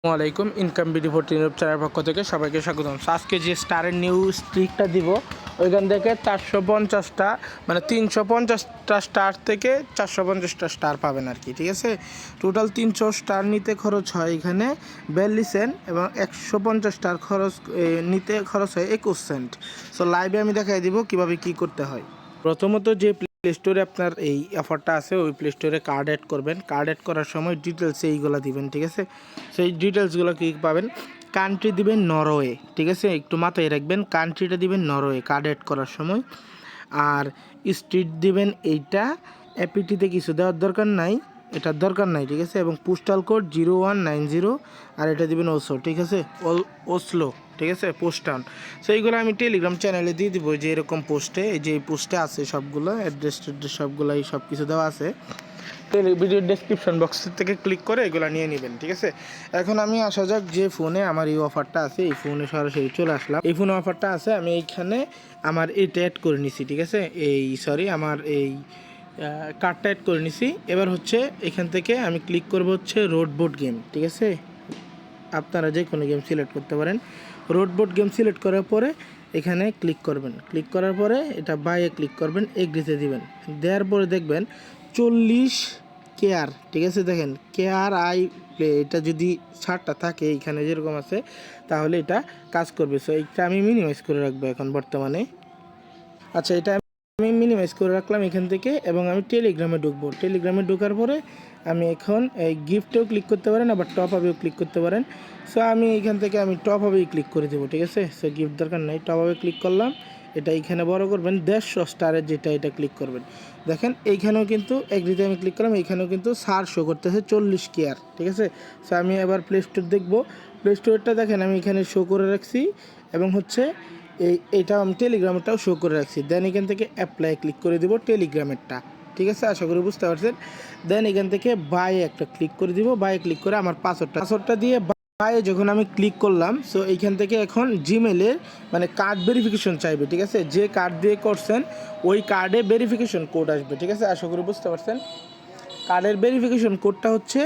আসসালামাইকুম income BD 14 YouTube চ্যানেলের পক্ষ থেকে সবাইকে স্বাগতম। আজকে যে স্টারের নিউ স্ট্রিকটা দিব ওইখান থেকে 450টা মানে 350টা স্টার থেকে 450টা স্টার পাবেন আর কি, ঠিক আছে। টোটাল 300 স্টার নিতে খরচ হয় এখানে 42 সেন্ট এবং 150 স্টার নিতে খরচ হয় 21 সেন্ট। সো লাইভে আমি দেখাই দিব কিভাবে কি করতে হয়। প্রথমত যে প্লে স্টোরে আপনার এই অফারটা আছে ওই প্লে স্টোরে কার্ড অ্যাড করবেন। কার্ড অ্যাড করার সময় ডিটেলসে এইগুলো দিবেন, ঠিক আছে। সেই ডিটেলসগুলো কী পাবেন, কান্ট্রি দিবেন নরওয়ে, ঠিক আছে, একটু মাথায় রাখবেন কান্ট্রিটা দিবেন নরওয়ে কার্ড অ্যাড করার সময়। আর স্ট্রিট দিবেন এইটা, এপিটিতে কিছু দেওয়ার দরকার নাই, এটার দরকার নাই, ঠিক আছে। এবং পোস্টাল কোড 0190 আর এটা দিবেন ওসো, ঠিক আছে, ওসলো, ঠিক আছে, পোস্ট টাউন। সো এইগুলো আমি টেলিগ্রাম চ্যানেলে দিয়ে দিব, যে এরকম পোস্টে, যে এই পোস্টে আছে সবগুলো অ্যাড্রেস সবগুলো সব কিছু দেওয়া আছে। ভিডিওর ডেসক্রিপশন বক্স থেকে ক্লিক করে এগুলো নিয়ে নেবেন, ঠিক আছে। এখন আমি আসা যাক যে ফোনে আমার এই অফারটা আছে, এই ফোনে সরাসরি চলে আসলাম। এই ফোনে অফারটা আছে, আমি এইখানে আমার এটা অ্যাড করে নিছি, ঠিক আছে। আমার এই কার্ডটা অ্যাড করে নিছি। এবার হচ্ছে এখান থেকে আমি ক্লিক করব হচ্ছে রোড বোর্ড গেম, ঠিক আছে। আপনারা যে কোনো গেম সিলেক্ট করতে পারেন। রোড বোর্ড গেম সিলেক্ট করার পরে এখানে ক্লিক করবেন। ক্লিক করার পরে এটা বাইয়ে ক্লিক করবেন, এগ্রিতে দিবেন। দেওয়ার পরে দেখবেন 40 কেয়ার, ঠিক আছে। দেখেন কেয়ার আই প্লে, এটা যদি ছাড়টা থাকে এইখানে যেরকম আছে তাহলে এটা কাজ করবে। সো এইটা আমি মিনিমাইজ করে রাখবো এখন বর্তমানে। আচ্ছা, এটা আমি মিনিমাইজ করে রাখলাম এখান থেকে এবং আমি টেলিগ্রামে ঢুকবো। টেলিগ্রামে ঢোকার পরে আমি এখন এই গিফটেও ক্লিক করতে পারেন, আবার টপ আপেও ক্লিক করতে পারেন। সো আমি এখান থেকে আমি টপ আপেই ক্লিক করে দেবো, ঠিক আছে। সো গিফট দরকার নাই, টপ আপে ক্লিক করলাম। এটা এইখানে বড় করবেন, 150 স্টারের যেটা এটা ক্লিক করবেন। দেখেন এইখানেও কিন্তু এগ্রিতে আমি ক্লিক করলাম, এইখানেও কিন্তু সার শো করতেছে 40 কেয়ার, ঠিক আছে। সো আমি এবার প্লে স্টোর দেখবো। প্লে স্টোরটা দেখেন আমি এখানে শো করে রাখছি এবং হচ্ছে এইটা আমি টেলিগ্রামেরটাও শো করে রাখছি। দেন এখান থেকে অ্যাপ্লাই ক্লিক করে দিব টেলিগ্রামেরটা, ঠিক আছে। আশা করি বুঝতে পারছেন। দেন এখান থেকে বাই একটা ক্লিক করে দিব। বাই ক্লিক করে আমার পাসওয়ার্ডটা দিয়ে বায়ে যখন আমি ক্লিক করলাম, সো এইখান থেকে এখন জিমেলের মানে কার্ড ভেরিফিকেশন চাইবে, ঠিক আছে। যে কার্ড দিয়ে করছেন ওই কার্ডে ভেরিফিকেশন কোড আসবে, ঠিক আছে। আশা করি বুঝতে পারছেন। কার্ডের ভেরিফিকেশন কোডটা হচ্ছে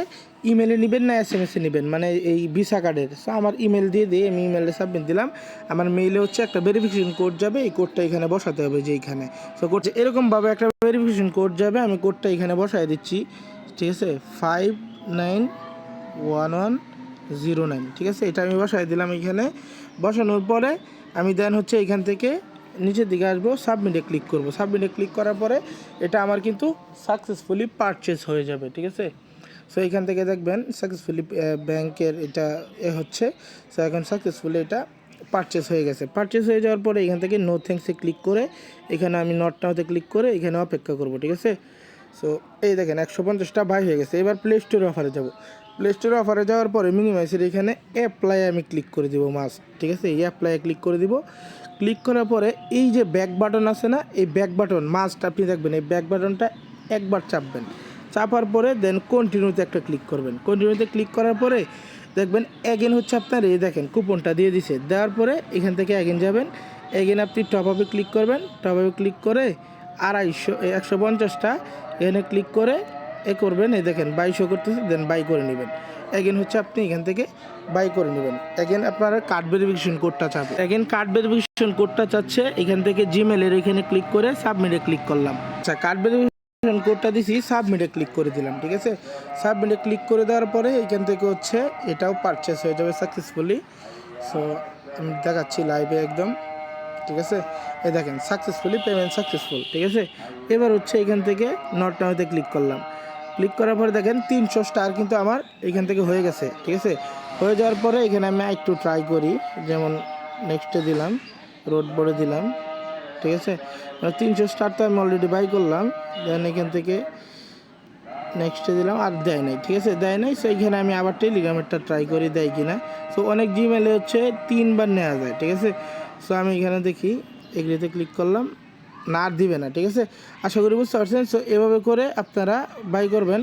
ইমেলে নেবেন না SMS-এ নেবেন, মানে এই ভিসা কার্ডের। সো আমার ইমেল দিয়ে আমি ইমেলে সাবমিট দিলাম। আমার মেইলে হচ্ছে একটা ভেরিফিকেশন কোড যাবে, এই কোডটা এখানে বসাতে হবে যে এইখানে। সো কোড এরকমভাবে একটা ভেরিফিকেশন কোড যাবে, আমি কোডটা এখানে বসাই দিচ্ছি, ঠিক আছে। 591109, ঠিক আছে। এটা আমি বসাই দিলাম এখানে। বসানোর পরে আমি দেন হচ্ছে এখান থেকে নিচের দিকে আসবো, সাবমিটে ক্লিক করব। সাবমিটে ক্লিক করার পরে এটা আমার কিন্তু সাকসেসফুলি পারচেস হয়ে যাবে, ঠিক আছে। সো এখান থেকে দেখবেন সাকসেসফুলি ব্যাংকের এটা হচ্ছে। সো এখন সাকসেসফুলি এটা পারচেস হয়ে গেছে। পারচেস হয়ে যাওয়ার পরে এখান থেকে নো থ্যাঙ্কসে ক্লিক করে এখানে আমি নটটাতে ক্লিক করে এখানে অপেক্ষা করব, ঠিক আছে। সো এই দেখেন 150টা বাই হয়ে গেছে। এবার প্লে স্টোরে অফারে যাব। প্লে স্টোরে অফারে যাওয়ার পরে মিনিমাইসের এখানে অ্যাপ্লাই আমি ক্লিক করে দিব মাস্ট, ঠিক আছে। এই অ্যাপ্লাইয়ে ক্লিক করে দিব। ক্লিক করার পরে এই যে ব্যাক বাটন আছে না, এই ব্যাক বাটন মাস্ট আপনি দেখবেন, এই ব্যাক বাটনটা একবার চাপবেন। চাপার পরে দেন কন্টিনিউতে একটা ক্লিক করবেন। কন্টিনিউতে ক্লিক করার পরে দেখবেন অ্যাগেন হচ্ছে আপনার এই দেখেন কুপনটা দিয়ে দিছে। দেওয়ার পরে এখান থেকে অ্যাগেন যাবেন। অ্যাগেন আপনি টপ আপে ক্লিক করবেন। টপ আপে ক্লিক করে 150টা এখানে ক্লিক করে করবেন। এই দেখেন 2200 করতেছে, দেন বাই করে নেবেন। অ্যাগেন হচ্ছে আপনি এখান থেকে বাই করে নেবেন। অ্যাগেন আপনারা কার্ড ভেরিফিকেশন কোডটা চাবে। অ্যাগেন কার্ড ভেরিফিকেশন কোডটা চাচ্ছে, এখান থেকে জিমেলের এখানে ক্লিক করে সাবমিটে ক্লিক করলাম। আচ্ছা, কার্ড ভেরিফিকেশন কোডটা দিছি, সাবমিটে ক্লিক করে দিলাম, ঠিক আছে। সাবমিটে ক্লিক করে দেওয়ার পরে এখান থেকে হচ্ছে এটাও পারচেস হয়ে যাবে সাকসেসফুলি। সো আমি দেখাচ্ছি লাইভে একদম, ঠিক আছে। এই দেখেন সাকসেসফুলি পেমেন্ট সাকসেসফুল, ঠিক আছে। এবার হচ্ছে এখান থেকে নট নাওতে ক্লিক করলাম। ক্লিক করার পরে দেখেন 300 স্টার কিন্তু আমার এখান থেকে হয়ে গেছে, ঠিক আছে। হয়ে যাওয়ার পরে এখানে আমি একটু ট্রাই করি, যেমন নেক্সটে দিলাম, রোড বোর্ডে দিলাম, ঠিক আছে। 300 স্টার তো আমি অলরেডি বাই করলাম। দেন এখান থেকে নেক্সটে দিলাম, আর দেয় নাই, ঠিক আছে, দেয় নাই। সো এইখানে আমি আবার টেলিগ্রামেরটা ট্রাই করি দেয় কিনা। সো অনেক জিমেলে হচ্ছে 3বার নেওয়া যায়, ঠিক আছে। সো আমি এখানে দেখি, এগ্রিতে ক্লিক করলাম, না আর দিবে না, ঠিক আছে। আশা করি বুঝতে পারছেন। সো এভাবে করে আপনারা বাই করবেন।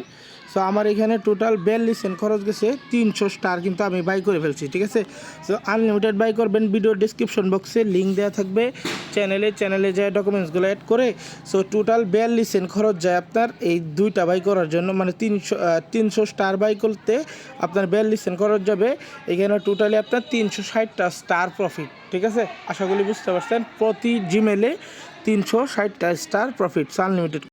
সো আমার এখানে টোটাল 42 সেন্ট খরচ গেছে, 300 স্টার কিন্তু আমি বাই করে ফেলছি, ঠিক আছে। সো আনলিমিটেড বাই করবেন, ভিডিও ডিসক্রিপশন বক্সে লিঙ্ক দেওয়া থাকবে, চ্যানেলে যায় ডকুমেন্টসগুলো অ্যাড করে। সো টোটাল 42 সেন্ট খরচ যায় আপনার এই দুইটা বাই করার জন্য, মানে 300 স্টার বাই করতে আপনার 42 সেন্ট খরচ যাবে। এখানে টোটালি আপনার 360টা স্টার প্রফিট, ঠিক আছে। আশা করি বুঝতে পারছেন, প্রতি জিমেলে 360টা স্টার প্রফিট আনলিমিটেড।